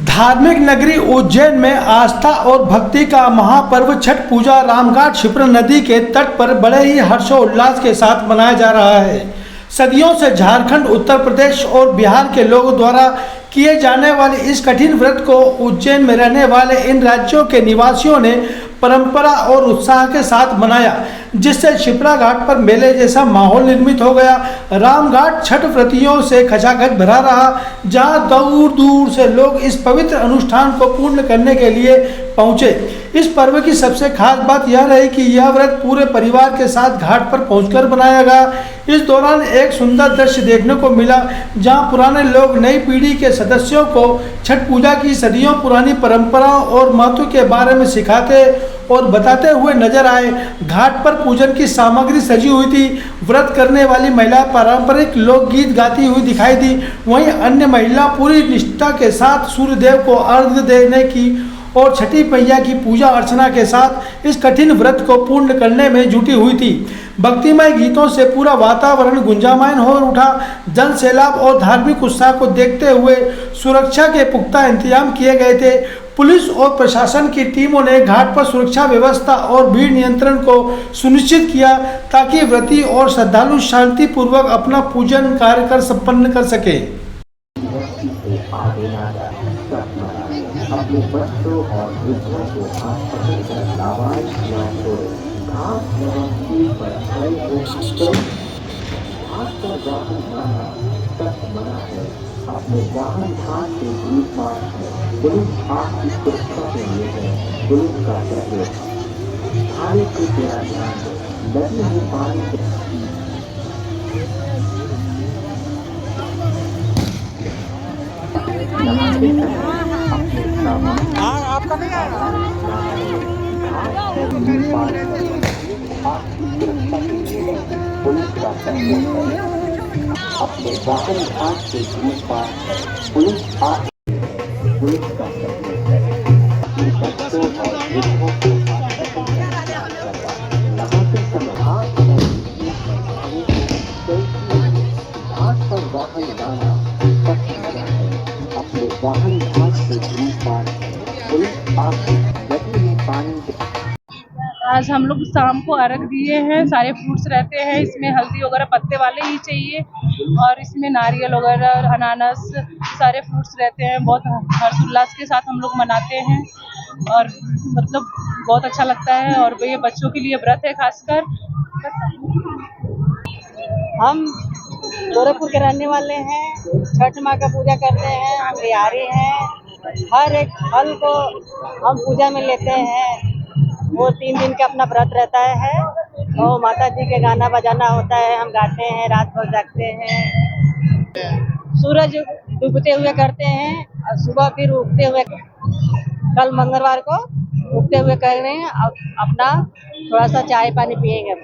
धार्मिक नगरी उज्जैन में आस्था और भक्ति का महापर्व छठ पूजा रामघाट क्षिप्रा नदी के तट पर बड़े ही हर्षोल्लास के साथ मनाया जा रहा है। सदियों से झारखंड, उत्तर प्रदेश और बिहार के लोगों द्वारा किए जाने वाले इस कठिन व्रत को उज्जैन में रहने वाले इन राज्यों के निवासियों ने परंपरा और उत्साह के साथ मनाया, जिससे क्षिप्रा घाट पर मेले जैसा माहौल निर्मित हो गया। रामघाट छठ व्रतियों से खचाखच भरा रहा, जहां दूर दूर से लोग इस पवित्र अनुष्ठान को पूर्ण करने के लिए पहुंचे। इस पर्व की सबसे खास बात यह रही कि यह व्रत पूरे परिवार के साथ घाट पर पहुंचकर बनाया गया। इस दौरान एक सुंदर दृश्य देखने को मिला, जहां पुराने लोग नई पीढ़ी के सदस्यों को छठ पूजा की सदियों पुरानी परंपराओं और महत्व के बारे में सिखाते और बताते हुए नजर आए। घाट पर पूजन की सामग्री सजी हुई थी। व्रत करने वाली महिला पारंपरिक लोकगीत गाती हुई दिखाई दी। वहीं अन्य महिला पूरी निष्ठा के साथ सूर्यदेव को अर्घ्य देने की और छठी मैया की पूजा अर्चना के साथ इस कठिन व्रत को पूर्ण करने में जुटी हुई थी। भक्तिमय गीतों से पूरा वातावरण गुंजायमान हो उठा। जन सैलाब और धार्मिक उत्साह को देखते हुए सुरक्षा के पुख्ता इंतजाम किए गए थे। पुलिस और प्रशासन की टीमों ने घाट पर सुरक्षा व्यवस्था और भीड़ नियंत्रण को सुनिश्चित किया, ताकि व्रती और श्रद्धालु शांतिपूर्वक अपना पूजन कार्य कर संपन्न कर सके। अपने बच्चों और वृद्धों को हाथ पकड़कर आवाज न छोड़े। घाट एवं कील पर खड़े होकर घाट पर वाहन जाना सख्त मना है। अपने वाहन घाट से दूर पास है। पुलिस आपकी सुरक्षा के लिए है। पुलिस का सहयोग थाने से तेरा ध्यान नदी में पानी आपका नहीं आया। पुलिस का सहयोग है। अपने वाहन घाट से दूर पास है। पुलिस का सहयोग है। अपने बच्चों और वृद्धों को नहाते समय घाट पर वाहन जाना सख्त मना है। अपने वाहन घाट से दूर पास है। पुलिस आपकी नदी में पानी आज हम लोग शाम को अर्घ दिए हैं। सारे फ्रूट्स रहते हैं इसमें, हल्दी वगैरह पत्ते वाले ही चाहिए, और इसमें नारियल वगैरह और अनानास सारे फ्रूट्स रहते हैं। बहुत हर्षोल्लास के साथ हम लोग मनाते हैं और मतलब बहुत अच्छा लगता है। और ये बच्चों के लिए व्रत है खासकर। हम गोरखपुर के रहने वाले हैं। छठ माँ का पूजा करते हैं। हम बिहारी हैं। हर एक फल को हम पूजा में लेते हैं। वो 3 दिन का अपना व्रत रहता है और माता जी के गाना बजाना होता है। हम गाते हैं, रात भर जागते हैं। सूरज डूबते हुए करते हैं और सुबह फिर उगते हुए, कल मंगलवार को उगते हुए कर रहे हैं। अब अपना थोड़ा सा चाय पानी पिएंगे।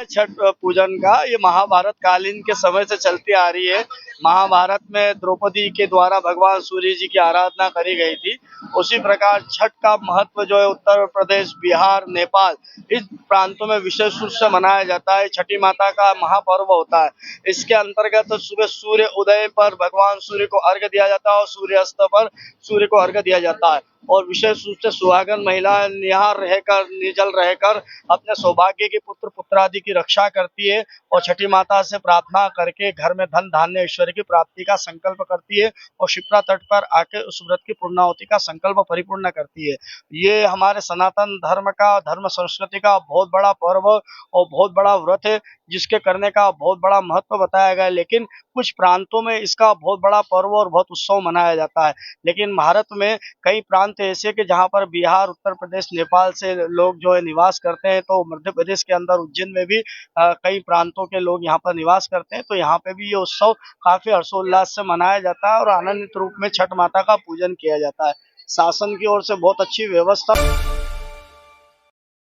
छठ पूजन का ये महाभारत कालीन के समय से चलती आ रही है। महाभारत में द्रौपदी के द्वारा भगवान सूर्य जी की आराधना करी गई थी। उसी प्रकार छठ का महत्व जो है उत्तर प्रदेश, बिहार, नेपाल इस प्रांतों में विशेष रूप से मनाया जाता है। छठी माता का महापर्व होता है। इसके अंतर्गत सुबह सूर्य उदय पर भगवान सूर्य को अर्घ्य दिया जाता है और सूर्यास्त पर सूर्य को अर्घ्य दिया जाता है। और विशेष रूप से सुहागन महिला यहाँ रहकर, निर्जल रहकर अपने सौभाग्य के पुत्र पुत्रादि की रक्षा करती है और छठी माता से प्रार्थना करके घर में धन धान्य ऐश्वर्य की प्राप्ति का संकल्प करती है और क्षिप्रा तट पर आके उस व्रत की पूर्णाहुति का संकल्प परिपूर्ण करती है। ये हमारे सनातन धर्म का, धर्म संस्कृति का बहुत बड़ा पर्व और बहुत बड़ा व्रत है, जिसके करने का बहुत बड़ा महत्व बताया गया है। लेकिन कुछ प्रांतों में इसका बहुत बड़ा पर्व और बहुत उत्सव मनाया जाता है। लेकिन भारत में कई प्रांत ऐसे कि जहाँ पर बिहार, उत्तर प्रदेश, नेपाल से लोग जो है निवास करते हैं, तो मध्य प्रदेश के अंदर उज्जैन में भी कई प्रांतों के लोग यहाँ पर निवास करते हैं। तो यहाँ पे भी ये उत्सव काफी हर्षोल्लास से मनाया जाता है और आनंदित रूप में छठ माता का पूजन किया जाता है। शासन की ओर से बहुत अच्छी व्यवस्था